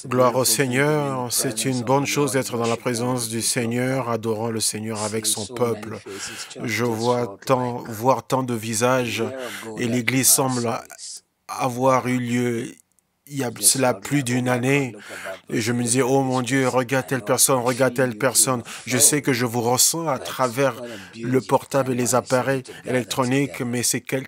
Gloire au Seigneur, c'est une bonne chose d'être dans la présence du Seigneur, adorant le Seigneur avec son peuple. Je vois voir tant de visages et l'Église semble avoir eu lieu il y a cela plus d'une année. Et je me disais, oh mon Dieu, regarde telle personne, regarde telle personne. Je sais que je vous ressens à travers le portable et les appareils électroniques, mais c'est quelle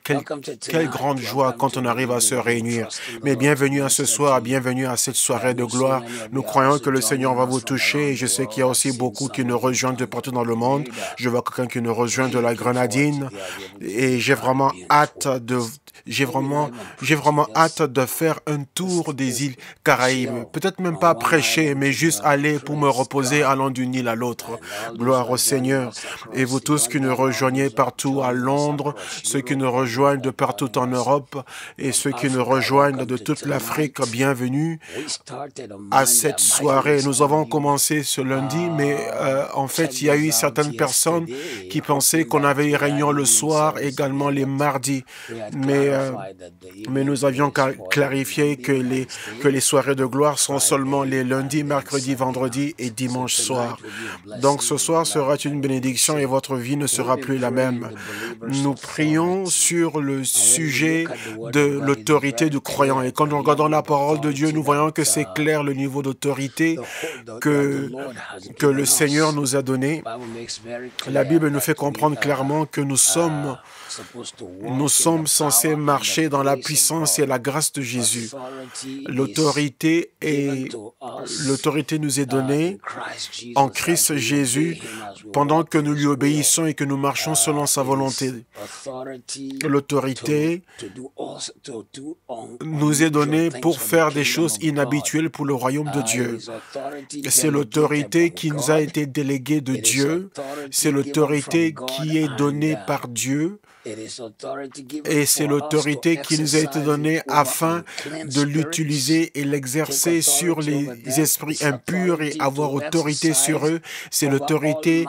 grande joie quand on arrive à se réunir. Mais bienvenue à ce soir, bienvenue à cette soirée de gloire. Nous croyons que le Seigneur va vous toucher. Et je sais qu'il y a aussi beaucoup qui nous rejoignent de partout dans le monde. Je vois quelqu'un qui nous rejoint de la Grenadine. Et j'ai vraiment hâte de faire un tour des îles Caraïbes. Peut-être même pas prêcher, mais juste aller pour me reposer allant d'une île à l'autre. Gloire au Seigneur. Et vous tous qui nous rejoignez partout à Londres, ceux qui nous rejoignent de partout en Europe et ceux qui nous rejoignent de toute l'Afrique, bienvenue à cette soirée. Nous avons commencé ce lundi, mais en fait, il y a eu certaines personnes qui pensaient qu'on avait une réunion le soir, également les mardis. Mais nous avions clarifié que les soirées de gloire sont seulement les lundis, mercredis, vendredis et dimanche soir. Donc ce soir sera une bénédiction et votre vie ne sera plus la même. Nous prions sur le sujet de l'autorité du croyant. Et quand nous regardons la parole de Dieu, nous voyons que c'est clair le niveau d'autorité que le Seigneur nous a donné. La Bible nous fait comprendre clairement que nous sommes censés marcher dans la puissance et la grâce de Jésus. L'autorité nous est donnée en Christ Jésus pendant que nous lui obéissons et que nous marchons selon sa volonté. L'autorité nous est donnée pour faire des choses inhabituelles pour le royaume de Dieu. C'est l'autorité qui nous a été déléguée de Dieu. C'est l'autorité qui est donnée par Dieu. Et c'est l'autorité qui nous a été donnée afin de l'utiliser et l'exercer sur les esprits impurs et avoir autorité sur eux. C'est l'autorité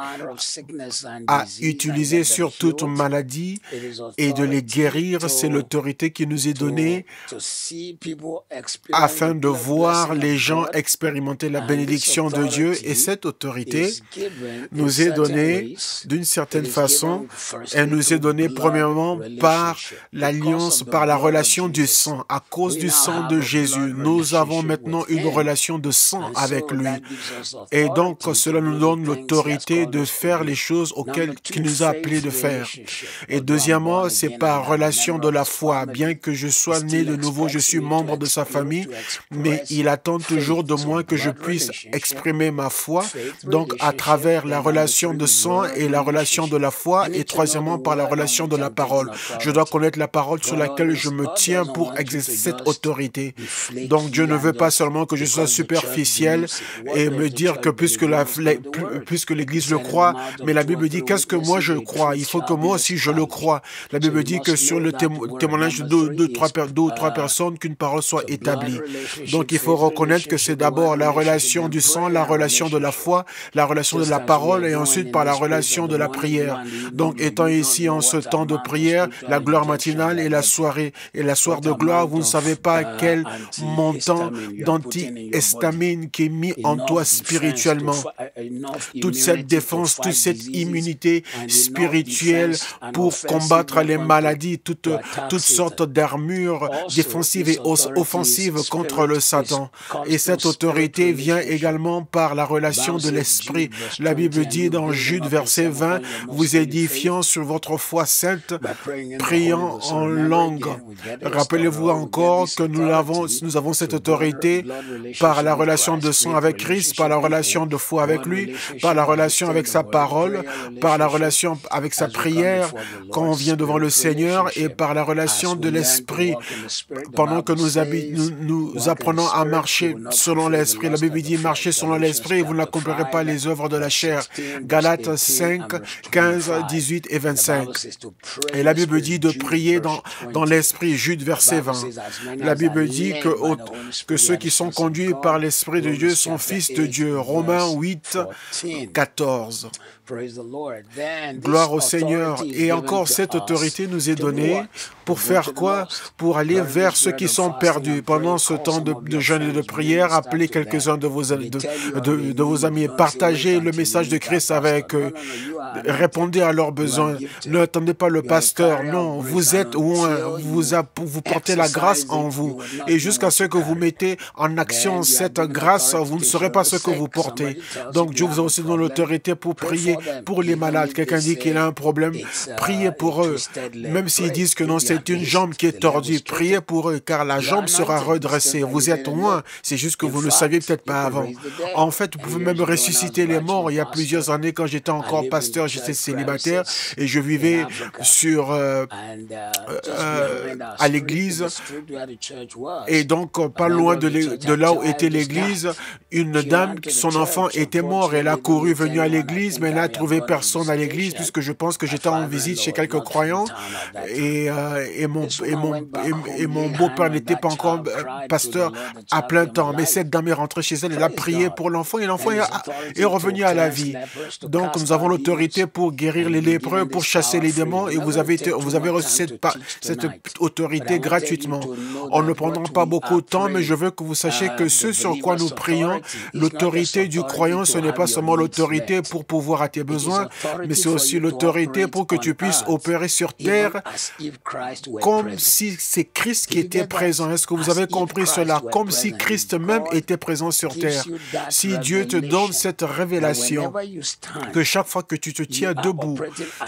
à utiliser sur toute maladie et de les guérir. C'est l'autorité qui nous est donnée afin de voir les gens expérimenter la bénédiction de Dieu. Et cette autorité nous est donnée d'une certaine façon. Elle nous est donnée premièrement par l'alliance, par la relation du sang. À cause du sang de Jésus, nous avons maintenant une relation de sang avec lui. Et donc, cela nous donne l'autorité de faire les choses auxquelles il nous a appelés de faire. Et deuxièmement, c'est par relation de la foi. Bien que je sois né de nouveau, je suis membre de sa famille, mais il attend toujours de moi que je puisse exprimer ma foi. Donc, à travers la relation de sang et la relation de la foi, et troisièmement, par la relation de la parole. Je dois connaître la parole sur laquelle je me tiens pour exercer cette autorité. Donc Dieu ne veut pas seulement que je sois superficiel et me dire que puisque l'Église le croit, mais la Bible dit qu'est-ce que moi je crois. Il faut que moi aussi je le crois. La Bible dit que sur le témoignage de deux ou trois personnes, qu'une parole soit établie. Donc il faut reconnaître que c'est d'abord la relation du sang, la relation de la foi, la relation de la parole et ensuite par la relation de la prière. Donc étant ici en ce temps de prière, la gloire matinale et la soirée de gloire, vous ne savez pas quel montant d'antihistamine qui est mis en toi spirituellement. Toute cette défense, toute cette immunité spirituelle pour combattre les maladies, toutes sortes d'armures défensives et offensives contre le Satan. Et cette autorité vient également par la relation de l'Esprit. La Bible dit dans Jude verset 20, vous édifiant sur votre foi sainte, priant en langue. Rappelez-vous encore que nous avons cette autorité par la relation de sang avec Christ, par la relation de foi avec lui, par la relation avec sa parole, par la relation avec sa prière quand on vient devant le Seigneur et par la relation de l'Esprit pendant que nous apprenons à marcher selon l'Esprit. La Bible dit marchez selon l'Esprit et vous n'accomplirez pas les œuvres de la chair. Galates 5, 15, 18 et 25. Et la Bible dit de prier dans l'Esprit, Jude verset 20. La Bible dit que ceux qui sont conduits par l'Esprit de Dieu sont fils de Dieu. Romains 8, 14. Gloire au Seigneur. Et encore, cette autorité nous est donnée pour faire quoi? Pour aller vers ceux qui sont perdus. Pendant ce temps de jeûne et de prière, appelez quelques-uns de vos amis, partagez le message de Christ avec eux, répondez à leurs besoins. Ne attendez pas le pasteur, non, vous êtes loin, vous portez la grâce en vous. Et jusqu'à ce que vous mettez en action cette grâce, vous ne saurez pas ce que vous portez. Donc Dieu vous a aussi donné l'autorité pour prier pour les malades. Quelqu'un dit qu'il a un problème, priez pour eux. Même s'ils disent que non, c'est une jambe qui est tordue, priez pour eux, car la jambe sera redressée. Vous êtes loin, c'est juste que vous ne le saviez peut-être pas avant. En fait, vous pouvez même ressusciter les morts. Il y a plusieurs années, quand j'étais encore pasteur, j'étais célibataire et je vivais à l'église. Et donc, pas loin de là où était l'église, une dame, son enfant était mort. Elle a couru, venue à l'église, mais elle n'a trouvé personne à l'église, puisque je pense que j'étais en visite chez quelques croyants. Et mon beau-père n'était pas encore pasteur à plein temps. Mais cette dame est rentrée chez elle, elle a prié pour l'enfant et l'enfant est revenu à la vie. Donc, nous avons l'autorité pour guérir les lépreux, pour chasser les démons, et vous avez reçu cette autorité gratuitement. On ne prendra pas beaucoup de temps, mais je veux que vous sachiez que ce sur quoi nous prions, l'autorité du croyant, ce n'est pas seulement l'autorité pour pouvoir à tes besoins, mais c'est aussi l'autorité pour que tu puisses opérer sur terre comme si c'est Christ qui était présent. Est-ce que vous avez compris cela? Comme si Christ même était présent sur terre. Si Dieu te donne cette révélation, que chaque fois que tu te tiens debout,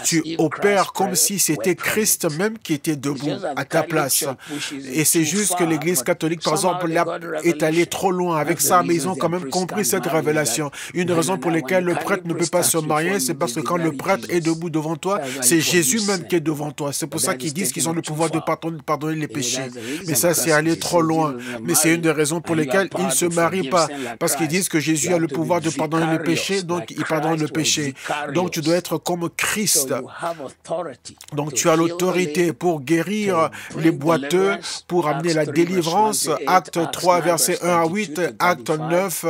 tu opères comme si c'était Christ même qui était debout à ta place. Et c'est juste que l'Église catholique, par exemple, est allée trop loin avec ça, mais ils ont quand même compris cette révélation. Une raison pour laquelle le prêtre ne peut pas se marier, c'est parce que quand le prêtre est debout devant toi, c'est Jésus même qui est devant toi. C'est pour ça qu'ils disent qu'ils ont le pouvoir de pardonner les péchés. Mais ça, c'est aller trop loin. Mais c'est une des raisons pour lesquelles ils ne se marient pas. Parce qu'ils disent que Jésus a le pouvoir de pardonner les péchés, donc il pardonne le péché. Donc tu dois être comme Christ. Donc tu as l'autorité pour guérir les boiteux, pour amener la délivrance. Acte 3, versets 1 à 8, Acte 9,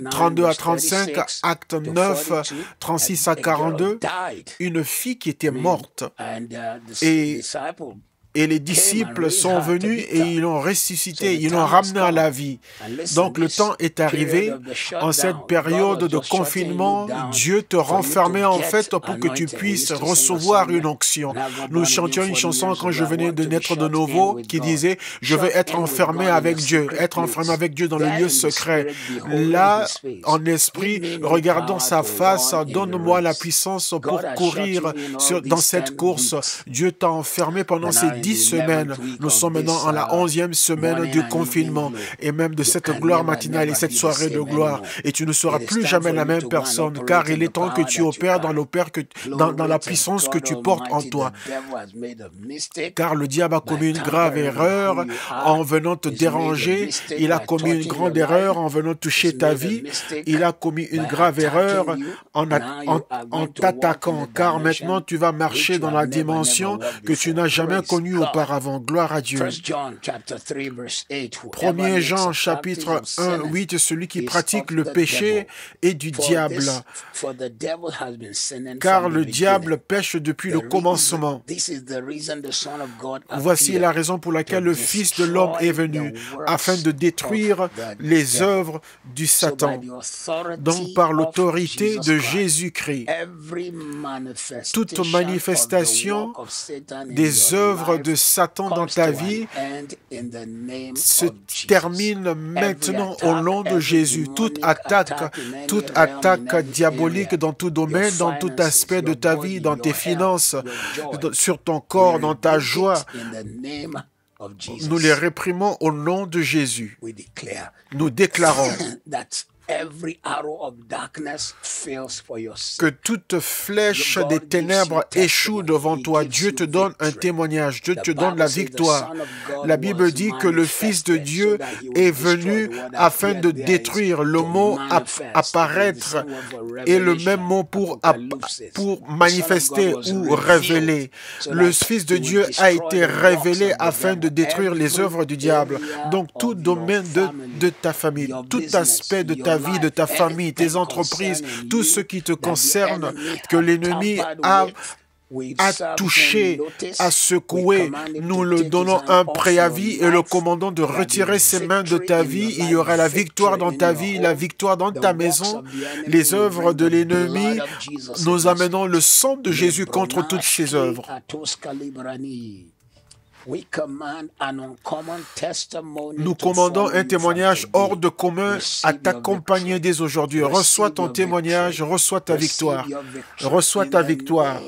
32 à 35, Acte 9, 36 à 42. Une fille qui était morte. Et les disciples sont venus et ils l'ont ressuscité, ils l'ont ramené à la vie. Donc le temps est arrivé, en cette période de confinement, Dieu te renfermait en fait pour que tu puisses recevoir une onction. Nous chantions une chanson quand je venais de naître de nouveau qui disait « Je veux être enfermé avec Dieu, être enfermé avec Dieu dans le lieu secret. » Là, en esprit, regardant sa face, donne-moi la puissance pour courir dans cette course. Dieu t'a enfermé pendant ces 10 semaines. Nous sommes maintenant en la 11e semaine du confinement et même de cette gloire matinale et cette soirée de gloire. Et tu ne seras plus jamais la même personne, car il est temps que tu opères dans la puissance que tu portes en toi. Car le diable a commis une grave erreur en venant te déranger. Il a commis une grande erreur en venant toucher ta vie. Il a commis une grave erreur en t'attaquant, car maintenant tu vas marcher dans la dimension que tu n'as jamais connue auparavant. Gloire à Dieu. 1 Jean chapitre 1, 8, celui qui pratique le péché est du diable, car le diable pêche depuis le commencement. Voici la raison pour laquelle le Fils de l'homme est venu, afin de détruire les œuvres du Satan. Donc par l'autorité de Jésus-Christ, toute manifestation des œuvres de Satan dans ta vie se termine maintenant au nom de Jésus. Toute attaque diabolique dans tout domaine, dans tout aspect de ta vie, dans tes finances, sur ton corps, dans ta joie, nous les réprimons au nom de Jésus. Nous déclarons Que toute flèche des ténèbres échoue devant toi. Dieu te donne un témoignage. Dieu te donne la victoire. La Bible dit que le Fils de Dieu est venu afin de détruire. Le mot apparaître est le même mot pour manifester ou révéler. Le Fils de Dieu a été révélé afin de détruire les œuvres du diable. Donc tout domaine de ta famille, tout aspect de ta vie, de ta famille, tes entreprises, tout ce qui te concerne, que l'ennemi a touché, a secoué, nous le donnons un préavis et le commandons de retirer ses mains de ta vie. Il y aura la victoire dans ta vie, la victoire dans ta maison. Les œuvres de l'ennemi, nous amenons le sang de Jésus contre toutes ces œuvres. Nous commandons un témoignage hors de commun à t'accompagner dès aujourd'hui. Reçois ton témoignage, reçois ta victoire. Reçois ta victoire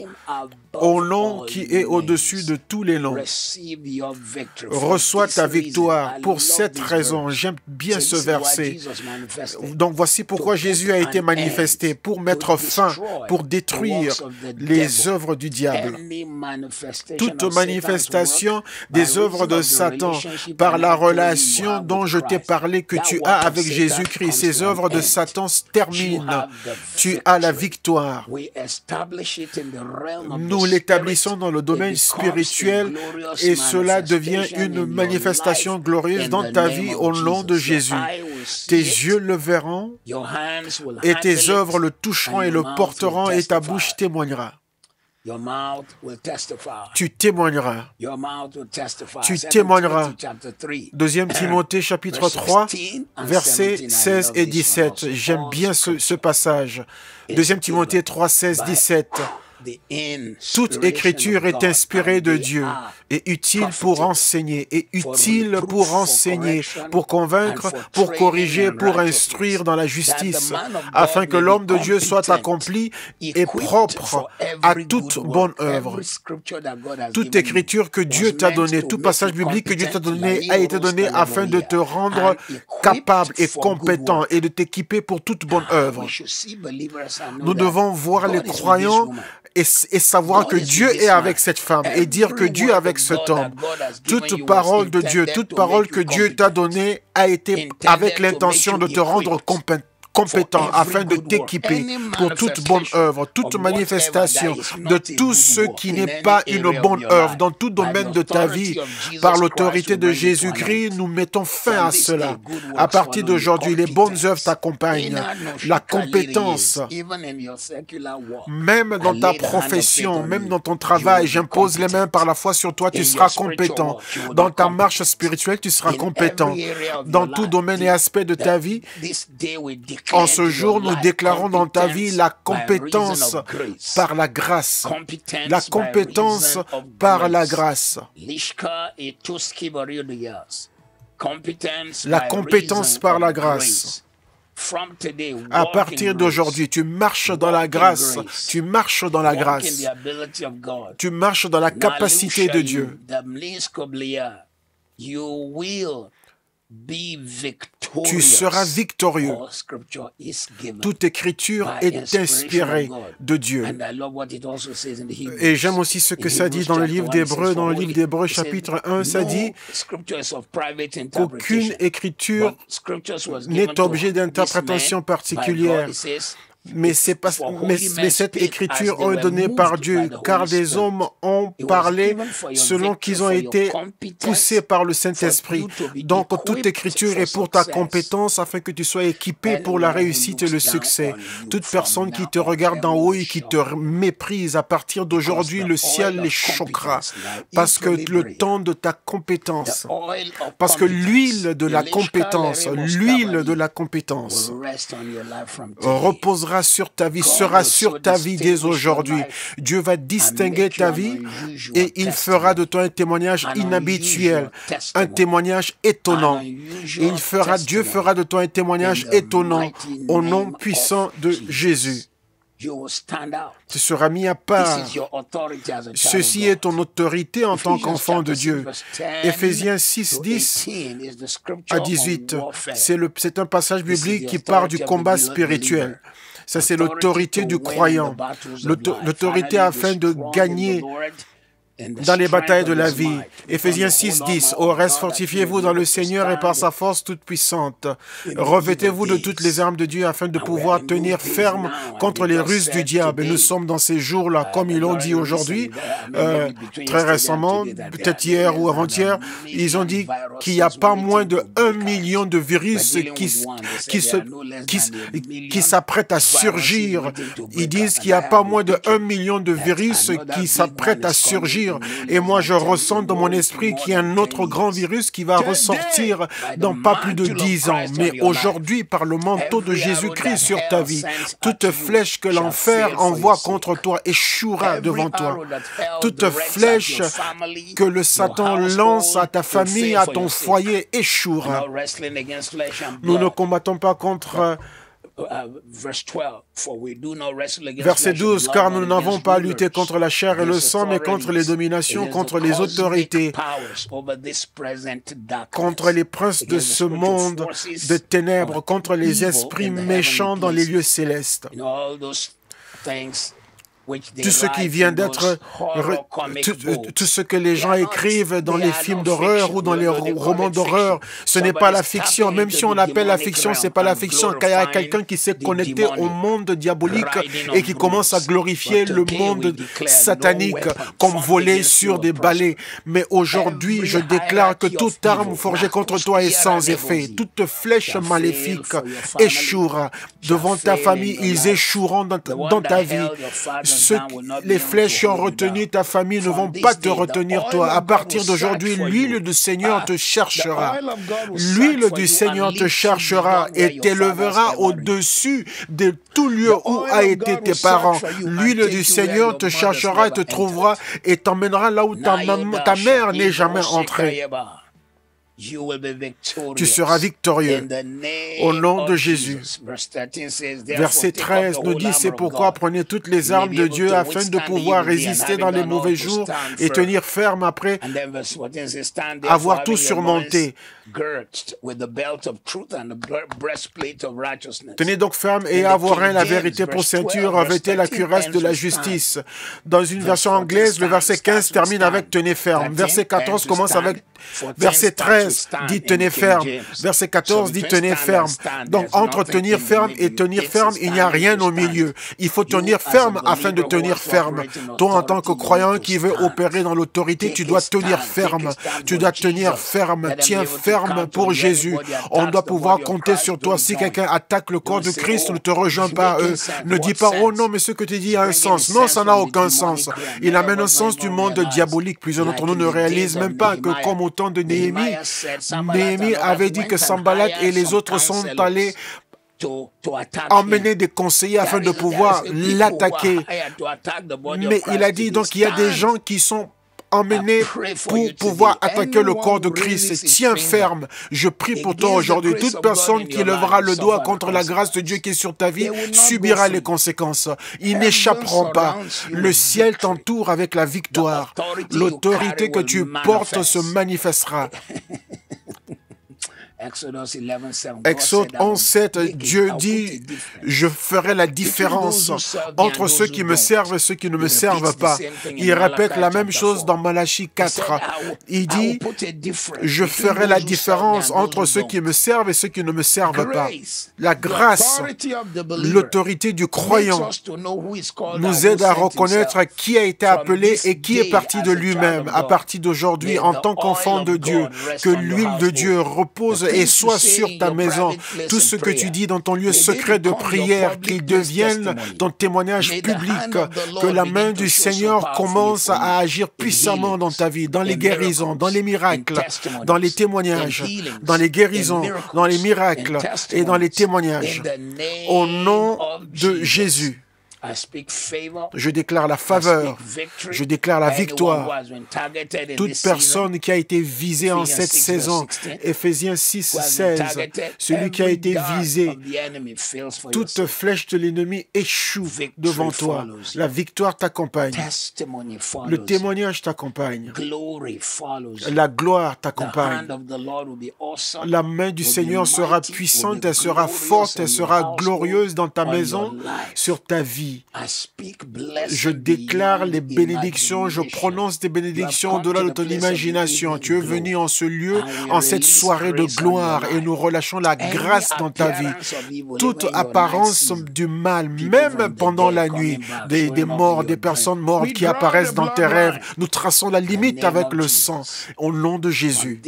au nom qui est au-dessus de tous les noms. Reçois ta victoire. Pour cette raison, j'aime bien ce verset. Donc voici pourquoi Jésus a été manifesté, pour mettre fin, pour détruire les œuvres du diable. Toute manifestation des œuvres de Satan par la relation dont je t'ai parlé que tu as avec Jésus-Christ. Ces œuvres de Satan se terminent. Tu as la victoire. Nous l'établissons dans le domaine spirituel et cela devient une manifestation glorieuse dans ta vie au nom de Jésus. Tes yeux le verront et tes œuvres le toucheront et le porteront et ta bouche témoignera. Tu témoigneras. Tu témoigneras. 2 Timothée chapitre 3, versets 16 et 17. J'aime bien ce passage. 2 Timothée 3, 16, 17. Toute écriture est inspirée de Dieu et utile pour enseigner, pour convaincre, pour corriger, pour instruire dans la justice, afin que l'homme de Dieu soit accompli et propre à toute bonne œuvre. Toute écriture que Dieu t'a donnée, tout passage biblique que Dieu t'a donné a été donné afin de te rendre capable et compétent et de t'équiper pour toute bonne œuvre. Nous devons voir les croyants et savoir que Dieu est avec cette femme et dire que Dieu est avec cet homme. Toute parole de Dieu, toute parole que Dieu t'a donnée a été avec l'intention de te rendre compétent afin de t'équiper pour toute bonne œuvre, toute manifestation de tout ce qui n'est pas une bonne œuvre dans tout domaine de ta vie. Par l'autorité de Jésus-Christ, nous mettons fin à cela. À partir d'aujourd'hui, les bonnes œuvres t'accompagnent. La compétence, même dans ta profession, même dans ton travail, j'impose les mains par la foi sur toi, tu seras compétent. Dans ta marche spirituelle, tu seras compétent. Dans tout domaine et aspect de ta vie, en ce jour, nous déclarons dans ta vie la compétence par la grâce. La compétence par la grâce. La compétence par la grâce. À partir d'aujourd'hui, tu marches dans la grâce. Tu marches dans la grâce. Tu marches dans la capacité de Dieu. Tu seras victorieux. Toute écriture est inspirée de Dieu. Et j'aime aussi ce que ça dit dans le livre d'Hébreux. Dans le livre d'Hébreux, chapitre 1, ça dit qu'aucune écriture n'est objet d'interprétation particulière. Mais cette écriture est donnée par Dieu, car des hommes ont parlé selon qu'ils ont été poussés par le Saint-Esprit. Donc, toute écriture est pour ta compétence, afin que tu sois équipé pour la réussite et le succès. Toute personne qui te regarde d'en haut et qui te méprise, à partir d'aujourd'hui, le ciel les choquera. Parce que le temps de ta compétence, parce que l'huile de la compétence reposera sur ta vie, sera sur ta vie dès aujourd'hui. Dieu va distinguer ta vie et il fera de toi un témoignage inhabituel, un témoignage étonnant. Et Dieu fera de toi un témoignage étonnant au nom puissant de Jésus. Tu seras mis à part. Ceci est ton autorité en tant qu'enfant de Dieu. Éphésiens 6, 10 à 18. C'est un passage biblique qui parle du combat spirituel. Ça, c'est l'autorité du croyant. L'autorité afin de gagner dans les batailles de la vie. Éphésiens 6, 10. Au reste, fortifiez-vous dans le Seigneur et par sa force toute puissante. Revêtez-vous de toutes les armes de Dieu afin de pouvoir tenir ferme contre les ruses du diable. Et nous sommes dans ces jours-là, comme ils l'ont dit aujourd'hui, très récemment, peut-être hier ou avant-hier, ils ont dit qu'il n'y a pas moins de 1 million de virus qui s'apprêtent à surgir. Ils disent qu'il n'y a pas moins de 1 million de virus qui s'apprêtent à surgir. Et moi, je ressens dans mon esprit qu'il y a un autre grand virus qui va ressortir dans pas plus de 10 ans. Mais aujourd'hui, par le manteau de Jésus-Christ sur ta vie, toute flèche que l'enfer envoie contre toi échouera devant toi. Toute flèche que le Satan lance à ta famille, à ton foyer, échouera. Nous ne combattons pas contre... Verset 12, car nous n'avons pas à lutter contre la chair et le sang, mais contre les dominations, contre les autorités, contre les princes de ce monde de ténèbres, contre les esprits méchants dans les lieux célestes. Tout ce qui vient d'être, tout ce que les gens écrivent dans les films d'horreur ou dans les romans d'horreur, ce n'est pas la fiction. Même si on l'appelle la fiction, c'est pas la fiction. Car il y a quelqu'un qui s'est connecté au monde diabolique et qui commence à glorifier le monde satanique comme voler sur des balais. Mais aujourd'hui, je déclare que toute arme forgée contre toi est sans effet. Toute flèche maléfique échouera devant ta famille. Ils échoueront dans ta vie. Les flèches qui ont retenu ta famille ne vont pas te retenir toi. À partir d'aujourd'hui, l'huile du Seigneur te cherchera. L'huile du Seigneur te cherchera et t'élèvera au-dessus de tout lieu où a été tes parents. L'huile du Seigneur te cherchera et te trouvera et t'emmènera là où ta mère n'est jamais entrée. Tu seras victorieux au nom de Jésus. Verset 13 nous dit, c'est pourquoi prenez toutes les armes de Dieu afin de pouvoir résister dans les mauvais jours et tenir ferme après avoir tout surmonté. Tenez donc ferme et avoir la vérité pour ceinture, revêtez la cuirasse de la justice. Dans une version anglaise, le verset 15 termine avec tenez ferme. Verset 14 commence avec verset 13 dit tenez ferme. Verset 14 dit tenez ferme. Donc entre tenir ferme et tenir ferme, il n'y a rien au milieu. Il faut tenir ferme afin de tenir ferme. Toi, en tant que croyant qui veut opérer dans l'autorité, tu dois tenir ferme. Tu dois tenir ferme. Tiens ferme pour Jésus. On doit pouvoir compter sur toi. Si quelqu'un attaque le corps de Christ, ne te rejoins pas à eux. Ne dis pas, oh non, mais ce que tu dis a un sens. Non, ça n'a aucun sens. Il amène un sens du monde diabolique. Plusieurs d'entre nous ne réalisent même pas que comme au temps de Néhémie, Néhémie avait dit que Sanballat et les autres sont allés emmener des conseillers afin de pouvoir l'attaquer. Mais il a dit donc il y a des gens qui sont emmenés pour pouvoir attaquer le corps de Christ. Tiens ferme. Je prie pour toi aujourd'hui. Toute personne qui lèvera le doigt contre la grâce de Dieu qui est sur ta vie subira les conséquences. Ils n'échapperont pas. Le ciel t'entoure avec la victoire. L'autorité que tu portes se manifestera. Exode 11:7, Dieu dit, je ferai la différence entre ceux qui me servent et ceux qui ne me servent pas. Il répète la même chose dans Malachie 4. Il dit, je ferai la différence entre ceux qui me servent et ceux qui ne me servent pas. La grâce, l'autorité du croyant nous aide à reconnaître qui a été appelé et qui est parti de lui-même. À partir d'aujourd'hui, en tant qu'enfant de Dieu, que l'huile de Dieu repose et soit sur ta maison. Tout ce que tu dis dans ton lieu secret de prière, qu'il devienne ton témoignage public, que la main du Seigneur commence à agir puissamment dans ta vie, dans les guérisons, dans les miracles, dans les témoignages, dans les guérisons, dans les miracles et dans les témoignages. Au nom de Jésus. Je déclare la faveur. Je déclare la victoire. Toute personne qui a été visée en cette saison, Éphésiens 6, 16, celui qui a été visé, toute flèche de l'ennemi échoue devant toi. La victoire t'accompagne. Le témoignage t'accompagne. La gloire t'accompagne. La main du Seigneur sera puissante, elle sera forte, elle sera glorieuse dans ta maison, sur ta vie. Je déclare les bénédictions, je prononce des bénédictions au-delà de ton imagination. Tu es venu en ce lieu, en cette soirée de gloire, et nous relâchons la grâce dans ta vie. Toute apparence du mal, même pendant la nuit, des morts, des personnes mortes qui apparaissent dans tes rêves, nous traçons la limite avec le sang, au nom de Jésus.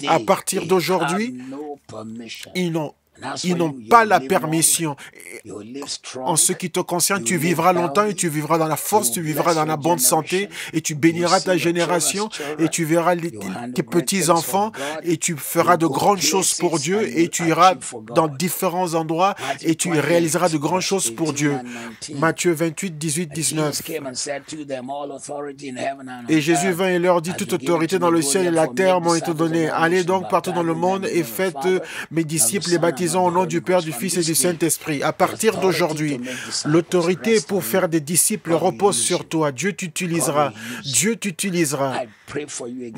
À partir d'aujourd'hui, ils n'ont pas la permission. En ce qui te concerne, tu vivras longtemps et tu vivras dans la force, tu vivras dans la bonne santé et tu béniras ta génération et tu verras tes petits-enfants et tu feras de grandes choses pour Dieu et tu iras dans différents endroits et tu réaliseras de grandes choses pour Dieu. Matthieu 28, 18, 19. Et Jésus vint et leur dit, toute autorité dans le ciel et la terre m'ont été données. Allez donc partout dans le monde et faites mes disciples les baptisants au nom du Père, du Fils et du Saint-Esprit. À partir d'aujourd'hui, l'autorité pour faire des disciples repose sur toi. Dieu t'utilisera. Dieu t'utilisera.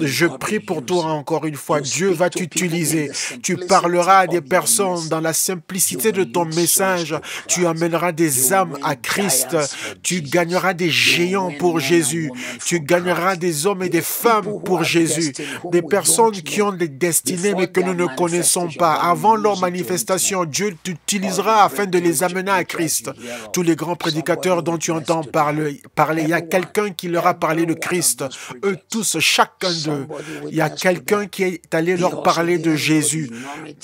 Je prie pour toi encore une fois. Dieu va t'utiliser. Tu parleras à des personnes dans la simplicité de ton message. Tu amèneras des âmes à Christ. Tu gagneras des géants pour Jésus. Tu gagneras des hommes et des femmes pour Jésus. Des personnes qui ont des destinées mais que nous ne connaissons pas. Avant leur manifestation, Dieu t'utilisera afin de les amener à Christ. Tous les grands prédicateurs dont tu entends parler, il y a quelqu'un qui leur a parlé de Christ. Eux tous, chacun d'eux, il y a quelqu'un qui est allé leur parler de Jésus.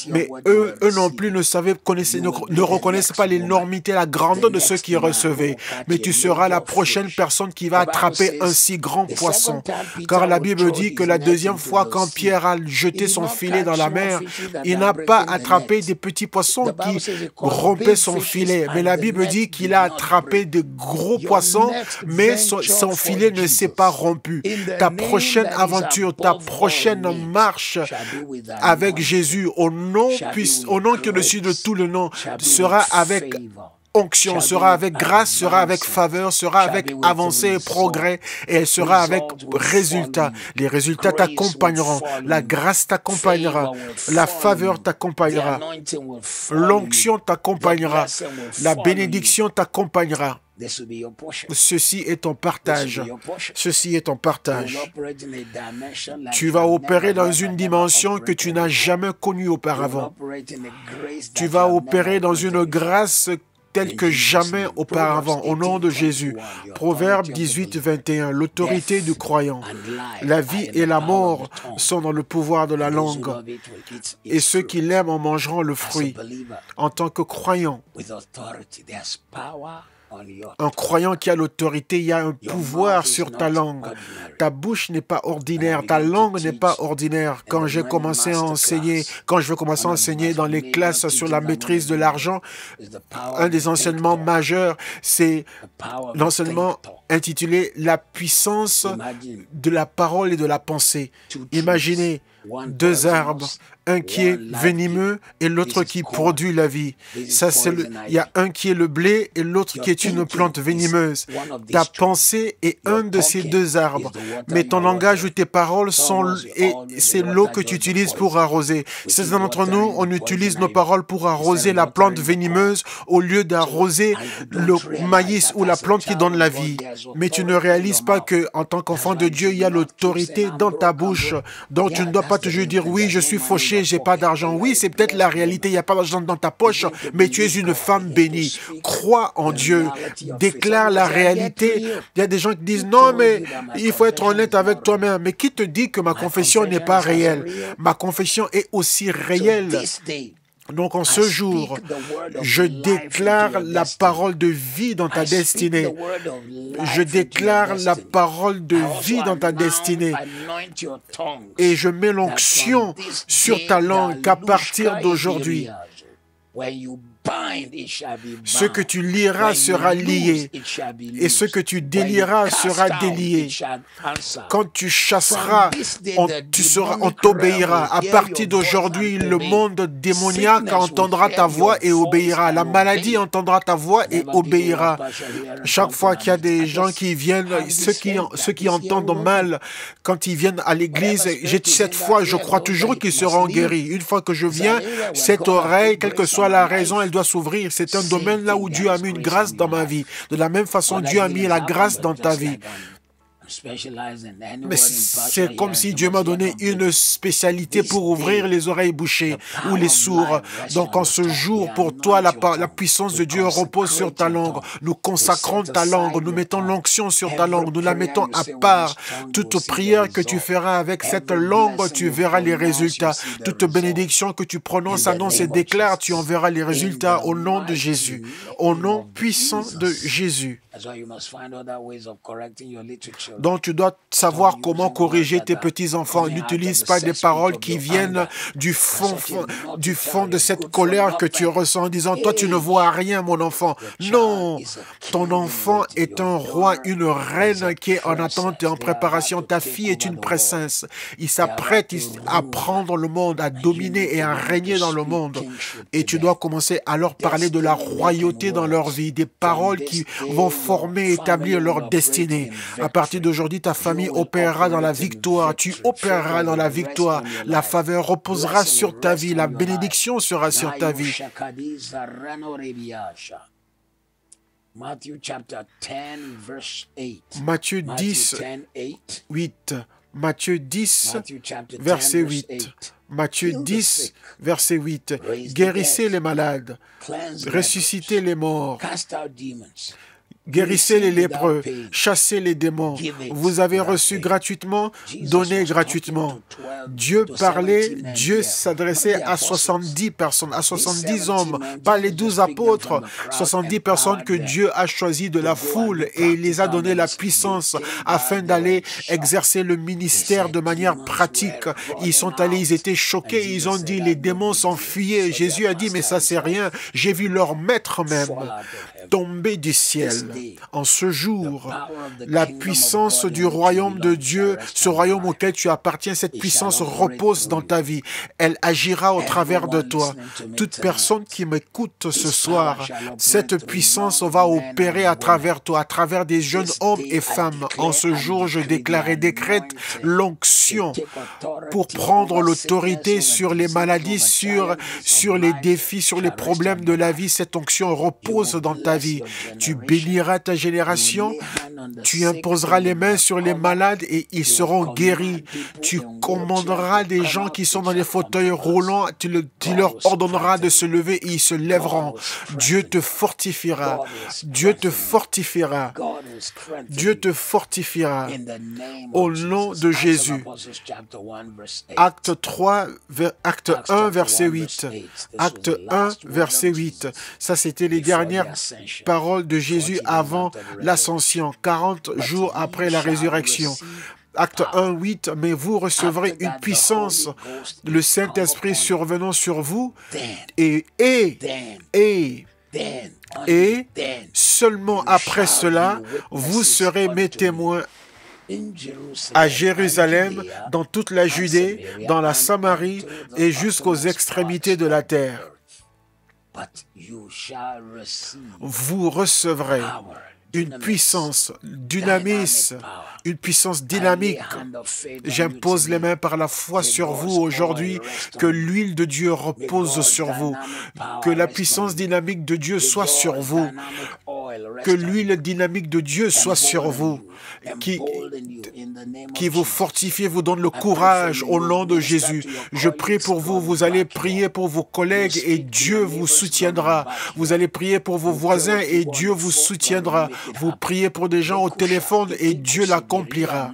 Mais eux non plus ne reconnaissent pas l'énormité, la grandeur de ceux qui recevaient. Mais tu seras la prochaine personne qui va attraper un si grand poisson. Car la Bible dit que la deuxième fois, quand Pierre a jeté son filet dans la mer, il n'a pas attrapé des petits poissons qui rompaient son filet. Mais la Bible dit qu'il a attrapé de gros poissons, mais son filet ne s'est pas rompu. Ta prochaine aventure, ta prochaine marche avec Jésus, au nom qui est au-dessus de tout le nom, sera avec onction, sera avec grâce, sera avec faveur, sera avec avancée et progrès, et elle sera avec résultats. Les résultats t'accompagneront, la grâce t'accompagnera, la faveur t'accompagnera, l'onction t'accompagnera, la bénédiction t'accompagnera. Ceci est ton partage. Ceci est ton partage. Tu vas opérer dans une dimension que tu n'as jamais connue auparavant. Tu vas opérer dans une grâce telle que jamais auparavant, au nom de Jésus. Proverbe 18, 21. L'autorité du croyant. La vie et la mort sont dans le pouvoir de la langue. Et ceux qui l'aiment en mangeront le fruit. En tant que croyant, un croyant qui a l'autorité, il y a un pouvoir sur ta langue. Ta bouche n'est pas ordinaire, ta langue n'est pas ordinaire. Quand j'ai commencé à enseigner, quand je vais commencer à enseigner dans les classes sur la maîtrise de l'argent, un des enseignements majeurs, c'est l'enseignement intitulé « La puissance de la parole et de la pensée ». Imaginez deux arbres, un qui est venimeux et l'autre qui produit la vie. Il y a un qui est le blé et l'autre qui est une plante venimeuse. Ta pensée est un de ces deux arbres, mais ton langage ou tes paroles c'est l'eau que tu utilises pour arroser. Certains d'entre nous, on utilise nos paroles pour arroser la plante venimeuse au lieu d'arroser le maïs ou la plante qui donne la vie. Mais tu ne réalises pas que, en tant qu'enfant de Dieu, il y a l'autorité dans ta bouche. Donc tu ne dois pas toujours dire, oui, je suis fauché, j'ai pas d'argent. Oui, c'est peut-être la réalité, il n'y a pas d'argent dans ta poche, mais tu es une femme bénie. Crois en Dieu, déclare la réalité. Il y a des gens qui disent, non, mais il faut être honnête avec toi-même. Mais qui te dit que ma confession n'est pas réelle? Ma confession est aussi réelle. Donc en ce jour, je déclare la parole de vie dans ta destinée. Je déclare la parole de vie dans ta destinée. Et je mets l'onction sur ta langue qu'à partir d'aujourd'hui, Ce que tu lieras sera lié, et ce que tu délieras sera délié. Quand tu chasseras, on t'obéira. À partir d'aujourd'hui, le monde démoniaque entendra ta voix et obéira. La maladie entendra ta voix et obéira. Chaque fois qu'il y a des gens qui viennent, ceux qui entendent mal, quand ils viennent à l'église, cette fois, je crois toujours qu'ils seront guéris. Une fois que je viens, cette oreille, quelle que soit la raison, elle doit s'ouvrir. C'est un domaine là où Dieu a mis une grâce dans ma vie. De la même façon, Dieu a mis la grâce dans ta vie. Mais c'est comme si Dieu m'a donné une spécialité pour ouvrir les oreilles bouchées ou les sourds. Donc en ce jour, pour toi, la puissance de Dieu repose sur ta langue. Nous consacrons ta langue, nous mettons l'onction sur ta langue, nous la mettons à part. Toute prière que tu feras avec cette langue, tu verras les résultats. Toute bénédiction que tu prononces, annonces et déclares, tu en verras les résultats au nom de Jésus. Au nom puissant de Jésus. Donc tu dois savoir comment corriger tes petits-enfants. N'utilise pas des paroles qui viennent du fond de cette colère que tu ressens en disant « Toi, tu ne vois rien, mon enfant. » Non, ton enfant est un roi, une reine qui est en attente et en préparation. Ta fille est une princesse. Il s'apprête à prendre le monde, à dominer et à régner dans le monde. Et tu dois commencer à leur parler de la royauté dans leur vie, des paroles qui vont former et établir leur destinée. À partir d'aujourd'hui, ta famille opérera dans la victoire. Tu opéreras dans la victoire. La faveur reposera sur ta vie. La bénédiction sera sur ta vie. Matthieu 10, 8. Matthieu 10, verset 8. Matthieu 10, verset 8. Guérissez les malades, ressuscitez les morts, guérissez les lépreux, chassez les démons. Vous avez reçu gratuitement, donnez gratuitement. Dieu parlait, Dieu s'adressait à 70 personnes, à 70 hommes, pas les 12 apôtres, 70 personnes que Dieu a choisies de la foule et il les a donné la puissance afin d'aller exercer le ministère de manière pratique. Ils sont allés, ils étaient choqués, ils ont dit, les démons s'enfuyaient. Jésus a dit, mais ça c'est rien, j'ai vu leur maître même tomber du ciel. En ce jour, la puissance du royaume de Dieu, ce royaume auquel tu appartiens, cette puissance repose dans ta vie. Elle agira au travers de toi. Toute personne qui m'écoute ce soir, cette puissance va opérer à travers toi, à travers des jeunes hommes et femmes. En ce jour, je déclare et décrète l'onction pour prendre l'autorité sur les maladies, sur les défis, sur les problèmes de la vie. Cette onction repose dans ta vie. Tu béniras ta génération, tu imposeras les mains sur les malades et ils seront guéris. Tu commanderas des gens qui sont dans les fauteuils roulants, tu leur ordonneras de se lever et ils se lèveront. Dieu te fortifiera. Dieu te fortifiera. Dieu te fortifiera. Au nom de Jésus. Acte 1, verset 8. Acte 1, verset 8. Ça, c'était les dernières paroles de Jésus avant l'ascension, 40 jours après la résurrection. Acte 1, 8, mais vous recevrez une puissance, le Saint-Esprit survenant sur vous, et seulement après cela, vous serez mes témoins à Jérusalem, dans toute la Judée, dans la Samarie et jusqu'aux extrémités de la terre. Vous recevrez une puissance dynamique, une puissance dynamique. J'impose les mains par la foi sur vous aujourd'hui, que l'huile de Dieu repose sur vous, que la puissance dynamique de Dieu soit sur vous, que l'huile dynamique de Dieu soit sur vous, qui vous fortifie, vous donne le courage au nom de Jésus. Je prie pour vous, vous allez prier pour vos collègues et Dieu vous soutiendra. Vous allez prier pour vos voisins et Dieu vous soutiendra. Vous priez pour des gens au téléphone et Dieu l'accomplira.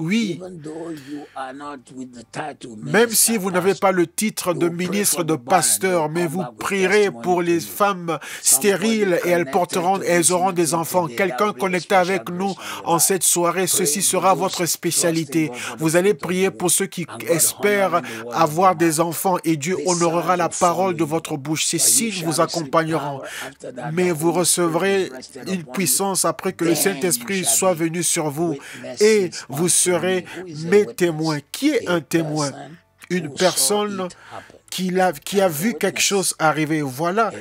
Oui, même si vous n'avez pas le titre de ministre, de pasteur, mais vous prierez pour les femmes stériles et elles auront des enfants. Quelqu'un connecté avec nous en cette soirée, ceci sera votre spécialité. Vous allez prier pour ceux qui espèrent avoir des enfants et Dieu honorera la parole de votre bouche. Ces signes vous accompagneront. Mais vous recevrez une puissance après que le Saint-Esprit soit venu sur vous et vous serez mes témoins. Qui est un témoin? Une personne qui a vu quelque chose arriver. Voilà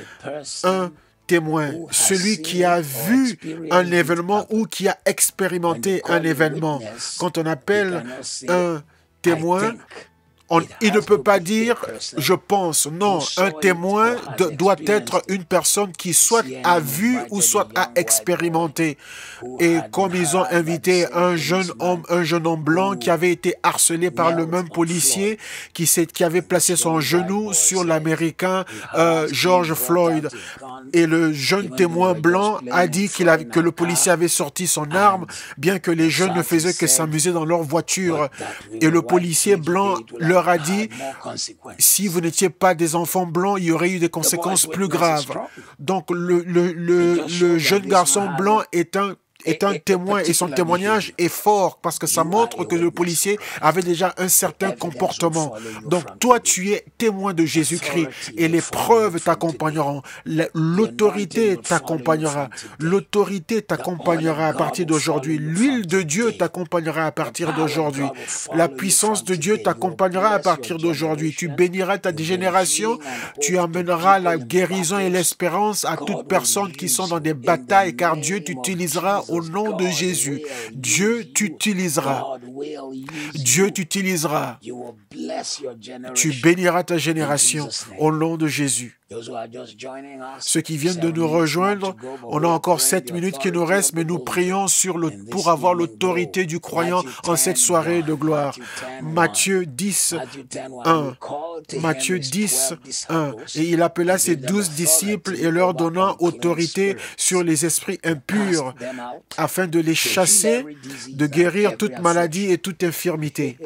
un témoin, celui qui a vu un événement ou qui a expérimenté un événement. Quand on appelle un témoin, il ne peut pas dire « je pense ». Non, un témoin doit être une personne qui soit a vu ou soit a expérimenté. Et comme ils ont invité un jeune homme blanc qui avait été harcelé par le même policier qui avait placé son genou sur l'Américain George Floyd. Et le jeune témoin blanc a dit que le policier avait sorti son arme, bien que les jeunes ne faisaient que s'amuser dans leur voiture. Et le policier blanc leur a dit, si vous n'étiez pas des enfants blancs, il y aurait eu des conséquences plus graves. Donc le jeune garçon blanc est un témoin et son témoignage est fort parce que ça montre que le policier avait déjà un certain comportement. Donc toi, tu es témoin de Jésus-Christ et les preuves t'accompagneront. L'autorité t'accompagnera. L'autorité t'accompagnera à partir d'aujourd'hui. L'huile de Dieu t'accompagnera à partir d'aujourd'hui. La puissance de Dieu t'accompagnera à partir d'aujourd'hui. Tu béniras ta génération. Tu amèneras la guérison et l'espérance à toutes personnes qui sont dans des batailles car Dieu t'utilisera au nom de Jésus. Dieu t'utilisera. Dieu t'utilisera. Tu béniras ta génération au nom de Jésus. Ceux qui viennent de nous rejoindre, on a encore 7 minutes qui nous restent, mais nous prions pour avoir l'autorité du croyant en cette soirée de gloire. Matthieu 10, 1. Matthieu 10, 1. Et il appela ses 12 disciples et leur donnant autorité sur les esprits impurs, afin de les chasser, de guérir toute maladie et toute infirmité.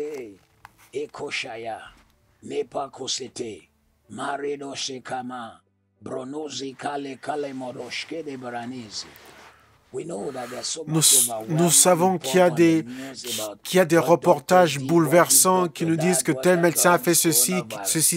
Nous savons qu'il y a des reportages bouleversants qui nous disent que tel médecin a fait ceci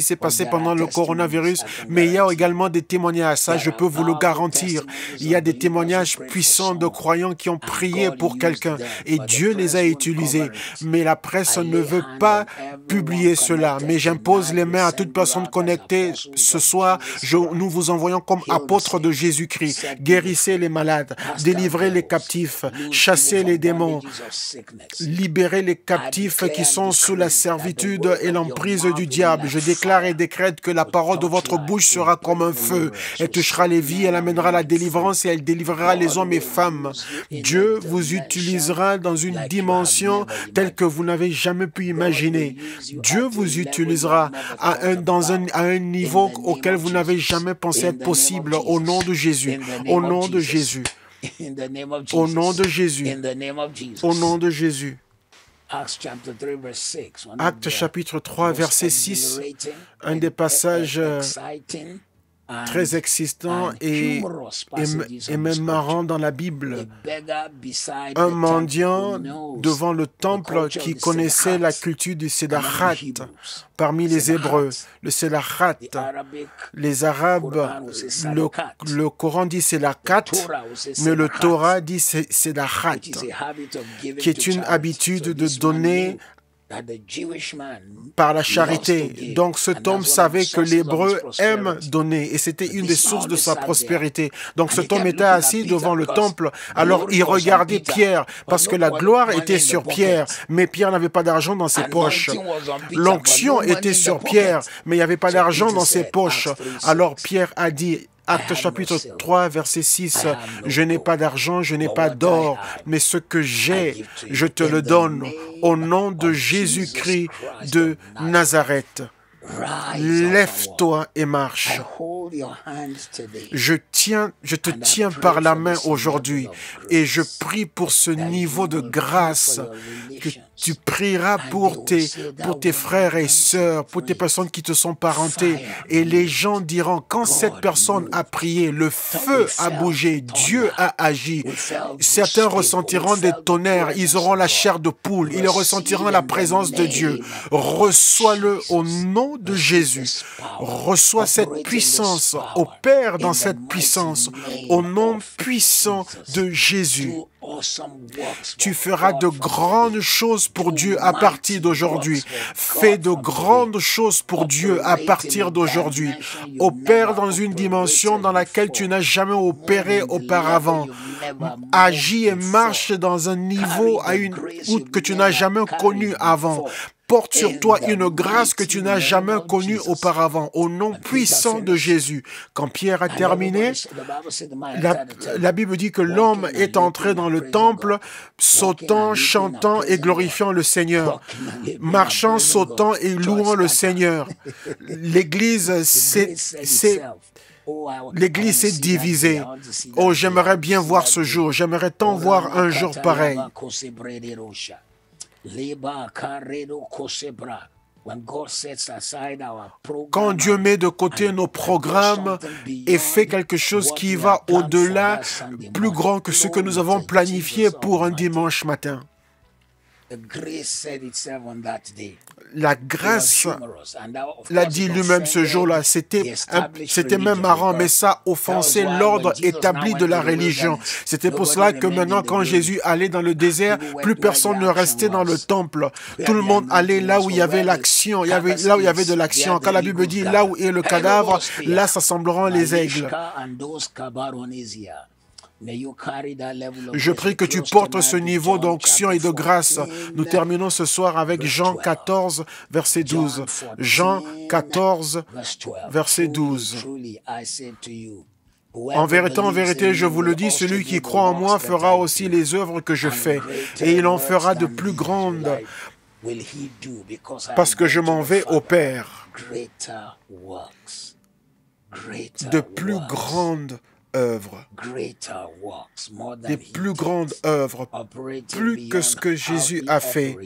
s'est passé pendant le coronavirus, mais il y a également des témoignages. Ça, je peux vous le garantir. Il y a des témoignages puissants de croyants qui ont prié pour quelqu'un et Dieu les a utilisés. Mais la presse ne veut pas publier cela. Mais j'impose les mains à toute personne connectée ce soir. Nous vous envoyons comme apôtres de Jésus-Christ. Guérissez les malades, délivrez les captifs, chassez les démons, libérez les captifs qui sont sous la servitude et l'emprise du diable. Je déclare et décrète que la parole de votre bouche sera comme un feu. Elle touchera les vies, elle amènera la délivrance et elle délivrera les hommes et femmes. Dieu vous utilisera dans une dimension telle que vous n'avez jamais pu imaginer. Dieu vous utilisera à un niveau auquel vous n'avez jamais pensé être possible au nom de Jésus. Au nom de Jésus. Au nom de Jésus. Au nom de Jésus. Actes chapitre 3, verset 6, un des passages très excitant et même marrant dans la Bible. Un mendiant devant le temple qui connaissait la culture du Sédarat parmi les Hébreux. Le Sédarat, les Arabes, le Coran dit Sédarat, mais le Torah dit Sédarat, qui est une habitude de donner par la charité. Donc cet homme savait que l'Hébreu aime donner et c'était une des sources de sa prospérité. Donc cet homme était assis devant le temple. Alors il regardait Pierre parce que la gloire était sur Pierre, mais Pierre n'avait pas d'argent dans ses poches. L'onction était sur Pierre, mais il n'y avait pas d'argent dans ses poches. Alors Pierre a dit, Acte chapitre 3, verset 6, « Je n'ai pas d'argent, je n'ai pas d'or, mais ce que j'ai, je te le donne au nom de Jésus-Christ de Nazareth. Lève-toi et marche. » Je te tiens par la main aujourd'hui et je prie pour ce niveau de grâce Tu prieras pour tes frères et sœurs, pour tes personnes qui te sont parentées. Et les gens diront, quand cette personne a prié, le feu a bougé, Dieu a agi. Certains ressentiront des tonnerres, ils auront la chair de poule, ils ressentiront la présence de Dieu. Reçois-le au nom de Jésus. Reçois cette puissance, opère dans cette puissance, au nom puissant de Jésus. Tu feras de grandes choses pour Dieu à partir d'aujourd'hui. Fais de grandes choses pour Dieu à partir d'aujourd'hui. Opère dans une dimension dans laquelle tu n'as jamais opéré auparavant. Agis et marche dans un niveau que tu n'as jamais connu avant. Porte sur toi une grâce que tu n'as jamais connue auparavant, au nom puissant de Jésus. Quand Pierre a terminé, la Bible dit que l'homme est entré dans le temple, sautant, chantant et glorifiant le Seigneur, marchant, sautant et louant le Seigneur. L'Église s'est divisée. Oh, j'aimerais bien voir ce jour. J'aimerais tant voir un jour pareil. Quand Dieu met de côté nos programmes et fait quelque chose qui va au-delà, plus grand que ce que nous avons planifié pour un dimanche matin. La grâce l'a dit lui-même ce jour-là. C'était même marrant, mais ça offensait l'ordre établi de la religion. C'était pour cela que maintenant, quand Jésus allait dans le désert, plus personne ne restait dans le temple. Tout le monde allait là où il y avait l'action, là où il y avait de l'action. Quand la Bible dit là où est le cadavre, là s'assembleront les aigles. Je prie que tu portes ce niveau d'onction et de grâce. Nous terminons ce soir avec Jean 14, verset 12. Jean 14, verset 12. En vérité, je vous le dis, celui qui croit en moi fera aussi les œuvres que je fais, et il en fera de plus grandes, parce que je m'en vais au Père. De plus grandes œuvres, des plus grandes œuvres, plus que ce que Jésus a fait,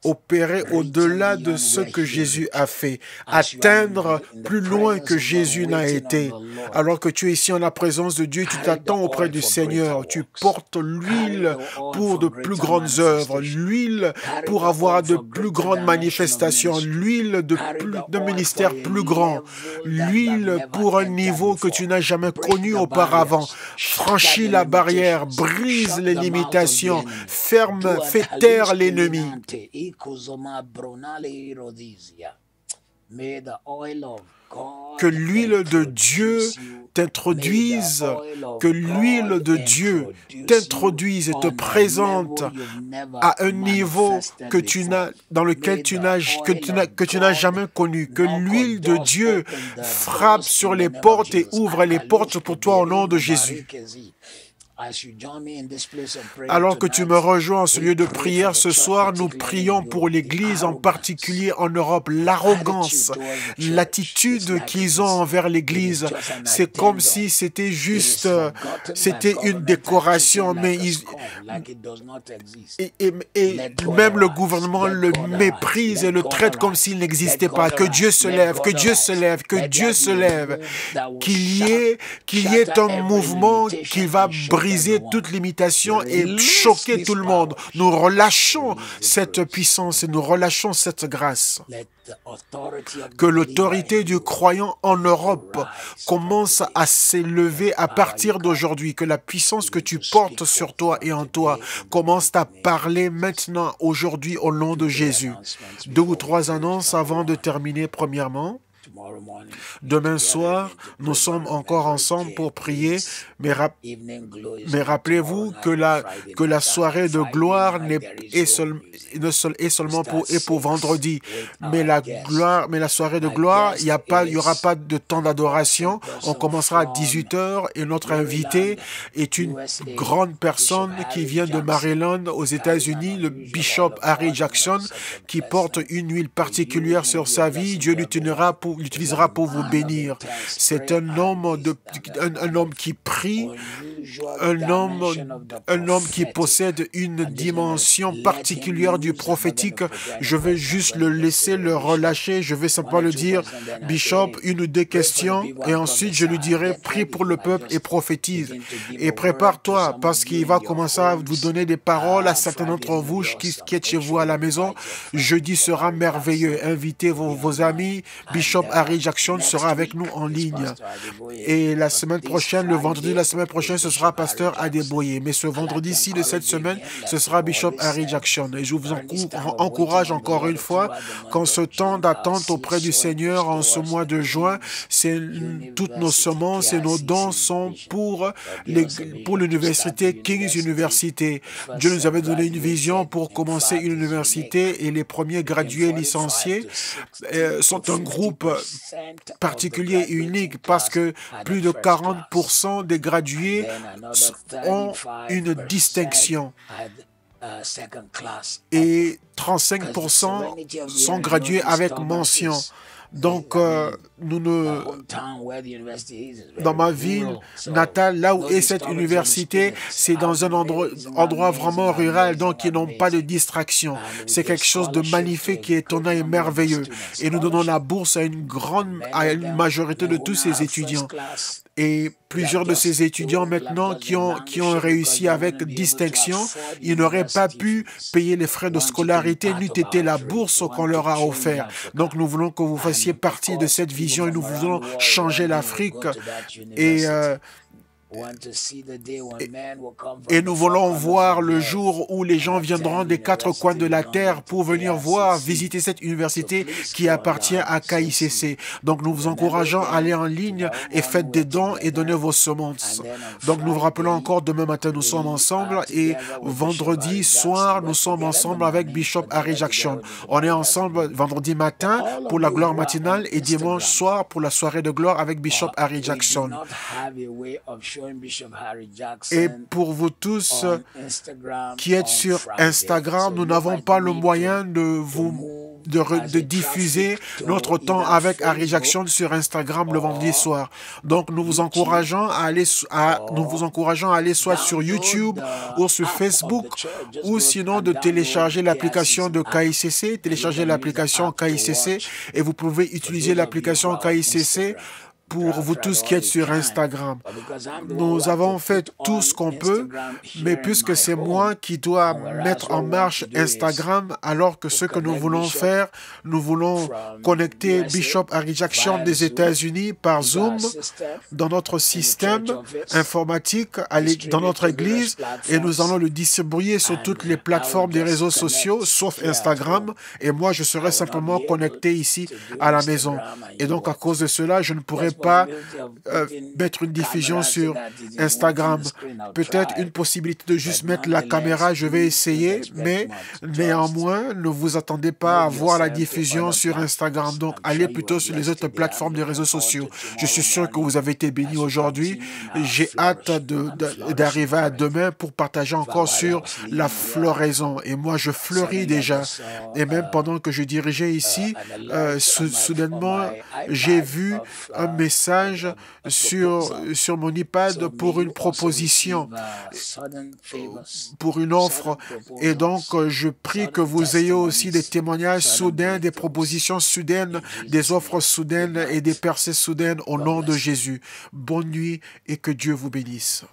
opérer au-delà de ce que Jésus a fait, atteindre plus loin que Jésus n'a été. Alors que tu es ici en la présence de Dieu, tu t'attends auprès du Seigneur, tu portes l'huile pour de plus grandes œuvres, l'huile pour avoir de plus grandes manifestations, l'huile de ministère plus grand, l'huile pour un niveau que tu n'as jamais connu auparavant. Franchis la barrière, brise les limitations, fais taire l'ennemi. Que l'huile de Dieu t'introduise, que l'huile de Dieu t'introduise et te présente à un niveau dans lequel tu n'as jamais connu. Que l'huile de Dieu frappe sur les portes et ouvre les portes pour toi au nom de Jésus. Alors que tu me rejoins en ce lieu de prière ce soir, nous prions pour l'Église, en particulier en Europe. L'arrogance, l'attitude qu'ils ont envers l'Église, c'est comme si c'était juste, c'était une décoration, mais même le gouvernement le méprise et le traite comme s'il n'existait pas. Que Dieu se lève, que Dieu se lève, que Dieu se lève, qu'il y ait un mouvement qui va briser toute limitation et choquer tout le monde. Nous relâchons cette puissance et nous relâchons cette grâce. Que l'autorité du croyant en Europe commence à s'élever à partir d'aujourd'hui. Que la puissance que tu portes sur toi et en toi commence à parler maintenant, aujourd'hui, au nom de Jésus. 2 ou 3 annonces avant de terminer. Premièrement, demain soir, nous sommes encore ensemble pour prier, mais rappelez-vous que la soirée de gloire est seulement pour vendredi. Mais la soirée de gloire, il y aura pas de temps d'adoration. On commencera à 18h et notre invité est une grande personne qui vient de Maryland aux États-Unis, le bishop Harry Jackson, qui porte une huile particulière sur sa vie. Dieu l'utilisera pour vous bénir. C'est un homme qui prie, un homme qui possède une dimension particulière du prophétique. Je vais juste le laisser le relâcher. Je vais simplement le dire, Bishop, une ou deux questions, et ensuite je lui dirai, prie pour le peuple et prophétise. Et prépare-toi, parce qu'il va commencer à vous donner des paroles à certains d'entre vous qui êtes chez vous à la maison. Jeudi sera merveilleux. Invitez vos amis. Bishop Harry Jackson sera avec nous en ligne. Et la semaine prochaine, le vendredi de la semaine prochaine, ce sera Pasteur Adeboye. Mais ce vendredi-ci de cette semaine, ce sera Bishop Harry Jackson. Et je vous encourage encore une fois qu'en ce temps d'attente auprès du Seigneur, en ce mois de juin, toutes nos semences et nos dons sont pour l'université King's University. Dieu nous avait donné une vision pour commencer une université et les premiers gradués licenciés sont un groupe particulier et unique parce que plus de 40% des gradués ont une distinction et 35% sont gradués avec mention. Donc, dans ma ville natale, là où est cette université, c'est dans un endroit vraiment rural, donc ils n'ont pas de distraction. C'est quelque chose de magnifique, qui est étonnant et merveilleux. Et nous donnons la bourse à une majorité de tous ces étudiants. Et plusieurs de ces étudiants maintenant qui ont réussi avec distinction, ils n'auraient pas pu payer les frais de scolarité, n'eût été la bourse qu'on leur a offert. Donc nous voulons que vous fassiez partie de cette vision et nous voulons changer l'Afrique. Et nous voulons voir le jour où les gens viendront des quatre coins de la terre pour venir visiter cette université qui appartient à KICC. Donc nous vous encourageons à aller en ligne et faites des dons et donnez vos semences. Donc nous vous rappelons encore, demain matin nous sommes ensemble et vendredi soir nous sommes ensemble avec Bishop Harry Jackson. On est ensemble vendredi matin pour la gloire matinale et dimanche soir pour la soirée de gloire avec Bishop Harry Jackson. Et pour vous tous qui êtes sur Instagram, nous n'avons pas le moyen de diffuser notre temps avec Harry Jackson sur Instagram le vendredi soir. Donc nous vous encourageons à aller soit sur YouTube ou sur Facebook ou sinon de télécharger l'application de KICC, et vous pouvez utiliser l'application KICC pour vous tous qui êtes sur Instagram. Nous avons fait tout ce qu'on peut, mais puisque c'est moi qui dois mettre en marche Instagram, alors que ce que nous voulons faire, nous voulons connecter Bishop Harry Jackson des États-Unis par Zoom dans notre système informatique, dans notre église, et nous allons le distribuer sur toutes les plateformes des réseaux sociaux, sauf Instagram, et moi je serai simplement connecté ici à la maison. Et donc à cause de cela, je ne pourrai pas mettre une diffusion sur Instagram. Peut-être une possibilité de juste mettre la caméra, je vais essayer, mais néanmoins, ne vous attendez pas à voir la diffusion sur Instagram. Donc, allez plutôt sur les autres plateformes des réseaux sociaux. Je suis sûr que vous avez été bénis aujourd'hui. J'ai hâte d'arriver à demain pour partager encore sur la floraison. Et moi, je fleuris déjà. Et même pendant que je dirigeais ici, soudainement, j'ai vu un message sur mon iPad pour une proposition, pour une offre. Et donc, je prie que vous ayez aussi des témoignages soudains, des propositions soudaines, des offres soudaines et des percées soudaines au nom de Jésus. Bonne nuit et que Dieu vous bénisse.